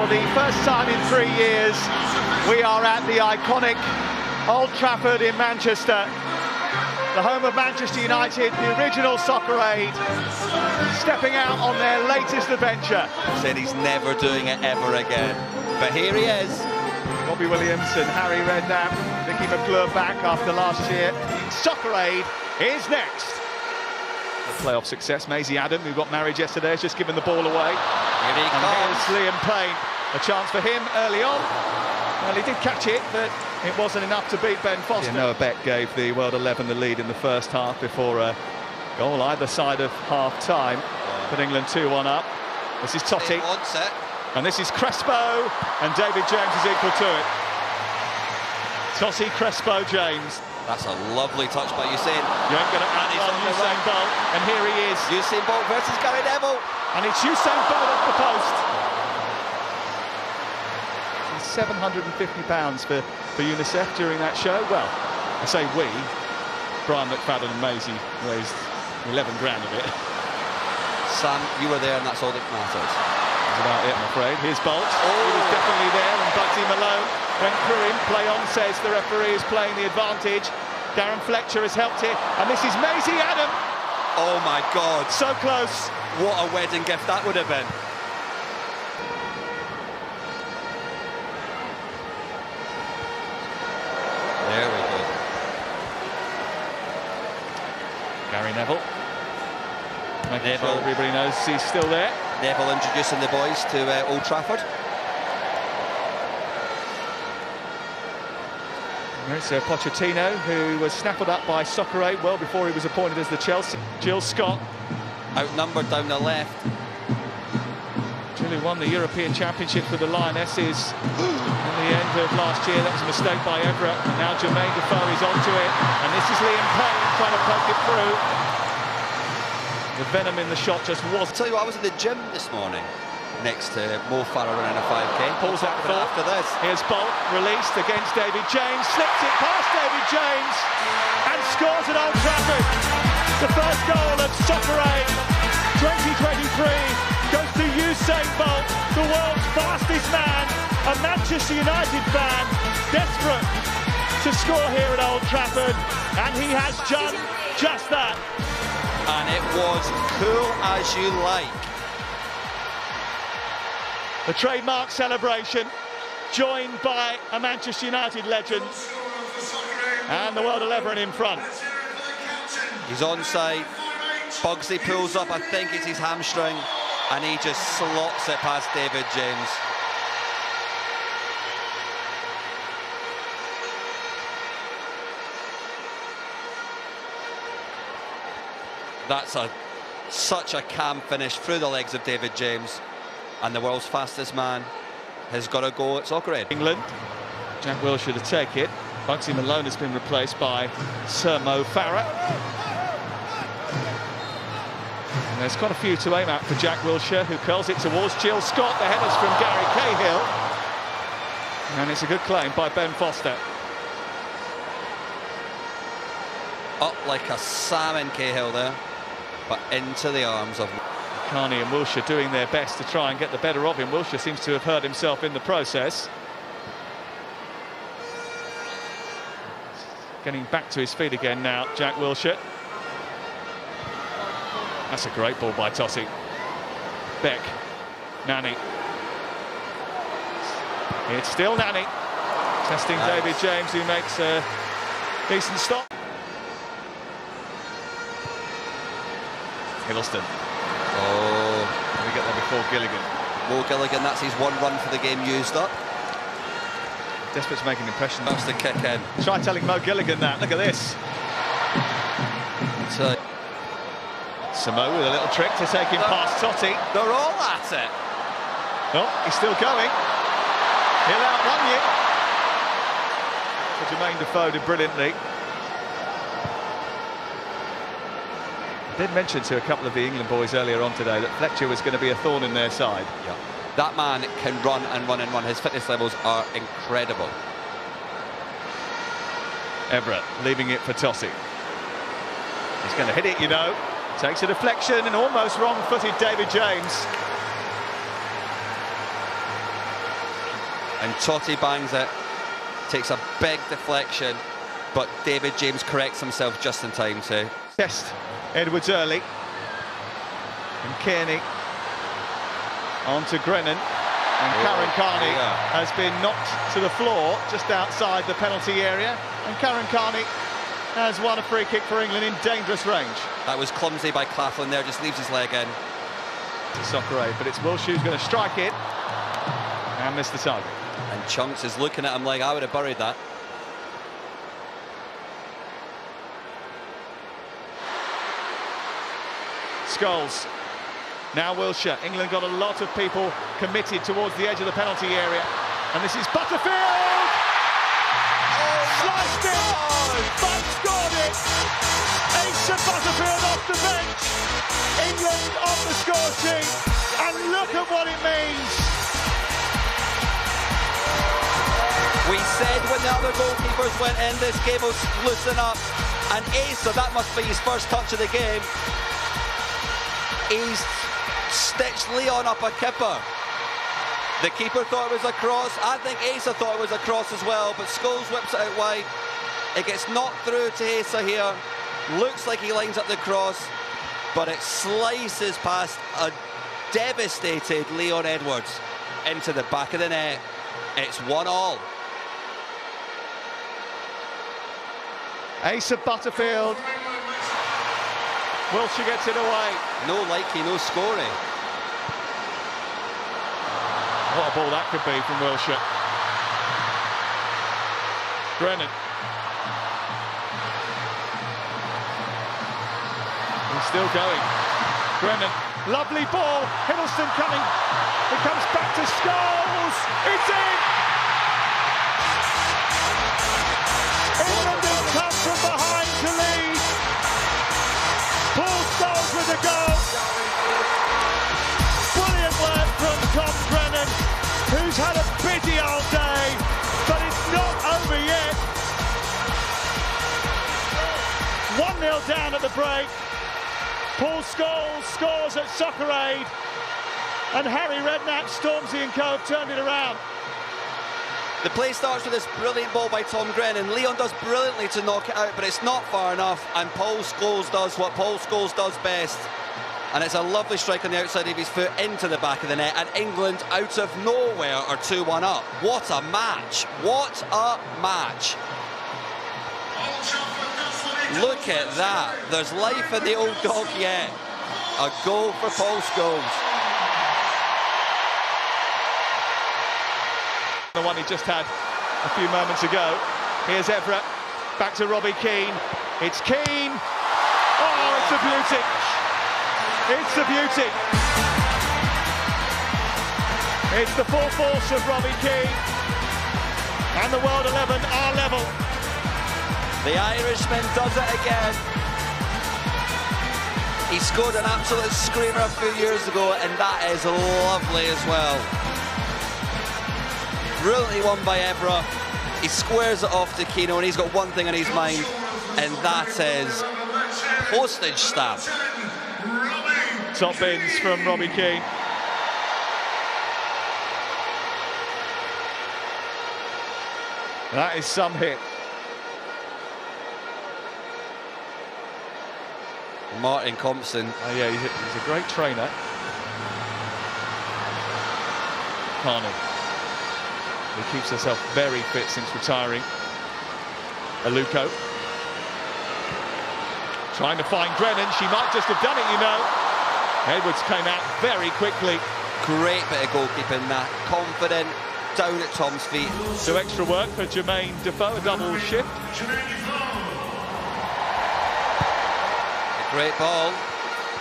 the first time in 3 years, we are at the iconic Old Trafford in Manchester, the home of Manchester United, the original soccer aid, stepping out on their latest adventure. Said he's never doing it ever again, but here he is. Robbie Williams and Harry Redknapp, Nicky McClure back after last year. Soccer aid is next. The playoff success, Maisie Adam, who got married yesterday, has just given the ball away. Here he comes. Here's Liam Payne, a chance for him early on. Well, he did catch it, but it wasn't enough to beat Ben Foster. Noah Beck gave the World 11 the lead in the first half before a goal either side of half-time. Put England 2-1 up. This is Totti. And this is Crespo, and David James is equal to it. Totti, Crespo, James. That's a lovely touch by Usain. You ain't going to outrun Usain Bolt, and here he is. Usain Bolt versus Gary Neville. And it's Usain Bolt off the post. It's £750 for UNICEF during that show. Well, I say we. Brian McFadden and Maisie raised 11 grand of it. Sam, you were there, and that's all that matters. That's about it, I'm afraid. Here's Bolt. He was definitely there, and Bugsy Malone went through him. Play on, says the referee is playing the advantage. Darren Fletcher has helped it, and this is Maisie Adam. Oh my God. So close. What a wedding gift that would have been. There we go. Gary Neville. Neville. Everybody knows he's still there. Neville introducing the boys to Old Trafford. There's Pochettino, who was snaffled up by Soccer Aid well before he was appointed as the Chelsea. Jill Scott. Outnumbered down the left. Jill, who won the European Championship for the Lionesses in the end of last year. That was a mistake by Everett. And now Jermaine Defoe is onto it. And this is Liam Payne trying to poke it through. The venom in the shot just was. I'll tell you what, I was at the gym this morning next to Mo Farah running a 5k. Pulls that thought. After this. Here's Bolt, released against David James, slips it past David James and scores at Old Trafford. The first goal of Soccer Aid 2023 goes to Usain Bolt, the world's fastest man, a Manchester United fan, desperate to score here at Old Trafford, and he has done just that. And it was cool as you like. The trademark celebration, joined by a Manchester United legend, and the World 11 in front. He's onside. Bugsy pulls up, I think it's his hamstring, and he just slots it past David James. That's such a calm finish through the legs of David James, and the world's fastest man has got to go at Soccer Aid. England, Jack Wilshere to take it. Bugsy Malone has been replaced by Sir Mo Farah. And there's quite a few to aim at for Jack Wilshere, who curls it towards Jill Scott. The header's from Gary Cahill, and it's a good claim by Ben Foster. Up like a salmon, Cahill there, but into the arms of Carney and Wilshere doing their best to try and get the better of him. Wilshere seems to have hurt himself in the process. Getting back to his feet again now, Jack Wilshere. That's a great ball by Totti. Beck, Nani. It's still Nani. Testing David James, who makes a decent stop. Hiddleston. Oh, Let me get there before Gilligan. Mo Gilligan, that's his one run for the game used up. Desperate to make an impression. That's the kick in. Try telling Mo Gilligan that. Look at this. Samo with a little trick to take him past Totti. They're all at it. Oh, he's still going. He'll outrun you. So Jermaine Defoe did brilliantly. I did mention to a couple of the England boys earlier on today that Fletcher was going to be a thorn in their side. Yeah. That man can run and run and run. His fitness levels are incredible. Everett leaving it for Totti. He's going to hit it, you know. Takes a deflection and almost wrong-footed David James. And Totti bangs it, takes a big deflection, but David James corrects himself just in time too. Test Edwards early. And Kearney on to Grennan. And Karen Carney has been knocked to the floor just outside the penalty area. And Karen Carney has won a free kick for England in dangerous range. That was clumsy by Claflin there, just leaves his leg in. Soccer aid, but it's Wilsh who's going to strike it and miss the target. And Chunks is looking at him like, I would have buried that. Scholes. Now Wilshere. England got a lot of people committed towards the edge of the penalty area. And this is Butterfield! Sliced it! But scored it! Asa Butterfield off the bench. England on the score sheet. And look at what it means. We said when the other goalkeepers went in, this game will loosen up. And Asa, that must be his first touch of the game. He's stitched Leon up a kipper. The keeper thought it was a cross. I think Asa thought it was a cross as well, but Scholes whips it out wide. It gets knocked through to Asa here. Looks like he lines up the cross, but it slices past a devastated Leon Edwards into the back of the net. It's 1-1. Asa Butterfield. Wilshere gets it away. No likey, no scoring. What a ball that could be from Wilshere. Grennan. He's still going. Grennan, lovely ball. Hiddleston coming. It comes back to Scholes. It's in! England has come from behind to lead. Paul Scholes with a goal. Brilliant work from Tom Grennan, who's had a busy old day, but it's not over yet. 1-0 down at the break. Paul Scholes scores at Soccer Aid, and Harry Redknapp, Stormzy and Co have turned it around. The play starts with this brilliant ball by Tom Grennan. Leon does brilliantly to knock it out, but it's not far enough, and Paul Scholes does what Paul Scholes does best. And it's a lovely strike on the outside of his foot into the back of the net, and England, out of nowhere, are 2-1 up. What a match! What a match! Look at that. There's life in the old dog yet. A goal for Paul Scholes. The one he just had a few moments ago. Here's Evra, back to Robbie Keane. It's Keane. Oh, it's a beauty. It's a beauty. It's the full force of Robbie Keane. And the World 11 are level. The Irishman does it again. He scored an absolute screamer a few years ago, and that is lovely as well. Brilliantly won by Evra. He squares it off to Keno, and he's got one thing on his mind, and that is postage stamp. Top bins from Robbie Keane. That is some hit. Martin Compson. Oh yeah, he's a great trainer. Carney. He keeps herself very fit since retiring. Aluko. Trying to find Grennan. She might just have done it, you know. Edwards came out very quickly. Great bit of goalkeeping that. Confident, down at Tom's feet. So extra work for Jermaine Defoe, a double shift. Great ball.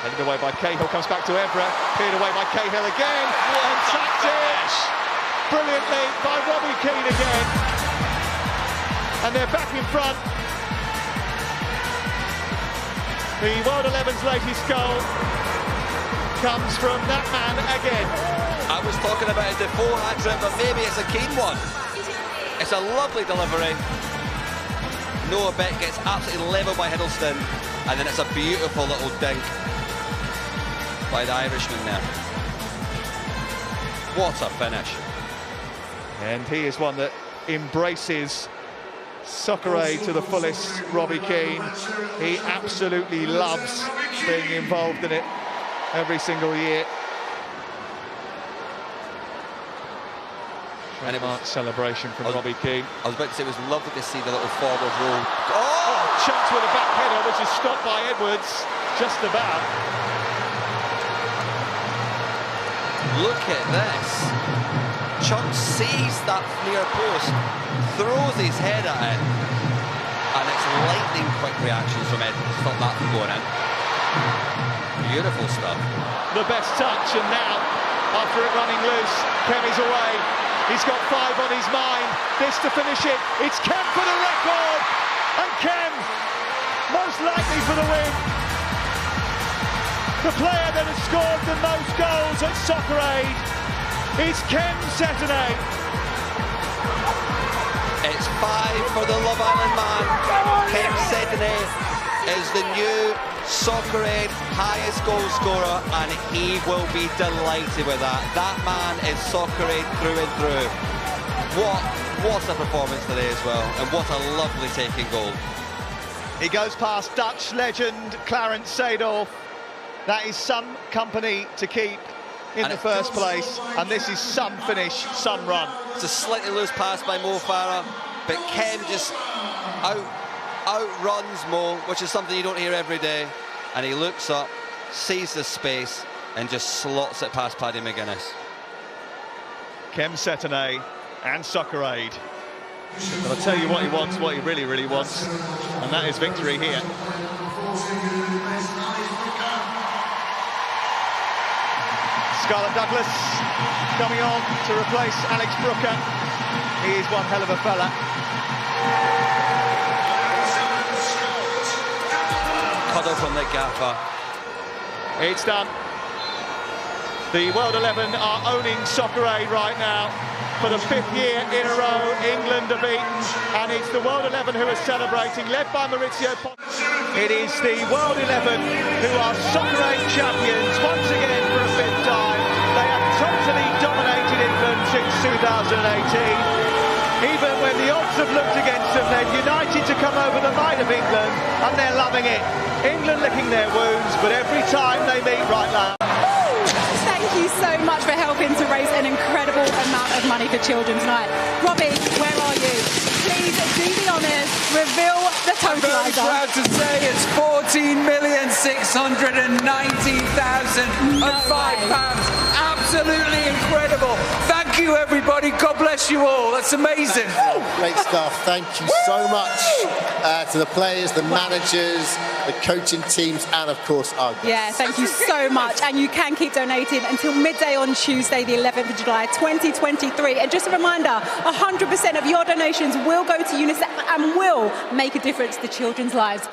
Headed away by Cahill, comes back to Evra. Cleared away by Cahill again. And tapped it brilliantly by Robbie Keane again. And they're back in front. The World 11's latest goal comes from that man again. I was talking about a Defoe hat-trick, but maybe it's a Keane one. It's a lovely delivery. Noah Beck gets absolutely levelled by Hiddleston, and then it's a beautiful little dink by the Irishman there. What a finish. And he is one that embraces soccer aid to the fullest, Robbie Keane. He absolutely loves being involved in it every single year. And it was celebration from Robbie Keane. I was about to say it was lovely to see the little forward roll. Oh, Chunks with a back header, which is stopped by Edwards, just about. Look at this. Chunks sees that near post, throws his head at it, and it's lightning quick reactions from Edwards. Stop that from going in. Beautiful stuff. The best touch, and now, after it running loose, Kemi's away. He's got 5 on his mind. This to finish it. It's Kem for the record, and Kem, most likely for the win. The player that has scored the most goals at Soccer Aid is Kem Cetinay. It's 5 for the Love Island man. Kem Cetinay is the new Soccer Aid highest goal scorer, and he will be delighted with that. That man is Soccer Aid through and through. What a performance today as well, and what a lovely taking goal. He goes past Dutch legend Clarence Seedorf. That is some company to keep in the first place, and this is some finish, some run. It's a slightly loose pass by Mo Farah, but Kem just outruns Mo, which is something you don't hear every day, and he looks up, sees the space, and just slots it past Paddy McGuinness. Kem Cetinay and Soccer Aid. But I'll tell you what he wants, what he really, really wants, and that is victory here. Scarlett Douglas coming on to replace Alex Brooker. He is one hell of a fella. Cuddle from the gaffer. It's done. The World 11 are owning Soccer Aid right now. For the 5th year in a row, England are beaten, and it's the World 11 who are celebrating, led by Maurizio Pochettino. It is the World 11 who are Soccer Aid champions once again for a 5th time. They have totally dominated England since 2018. Even when the odds have looked against them, they've united to come over the might of England, and they're loving it. England licking their wounds, but every time they meet right now. Thank you so much for helping to raise an incredible amount of money for children tonight. Robbie, where are you? Please do the honours, reveal the totaliser. I'm very proud to say it's £14,619,005. Absolutely incredible. Thank you, everybody. God bless you all. That's amazing. Great stuff. Thank you so much to the players, the managers, the coaching teams, and of course our guests. Yeah, thank you so much. And you can keep donating until midday on Tuesday, the 11th of July, 2023. And just a reminder, 100% of your donations will go to UNICEF and will make a difference to children's lives.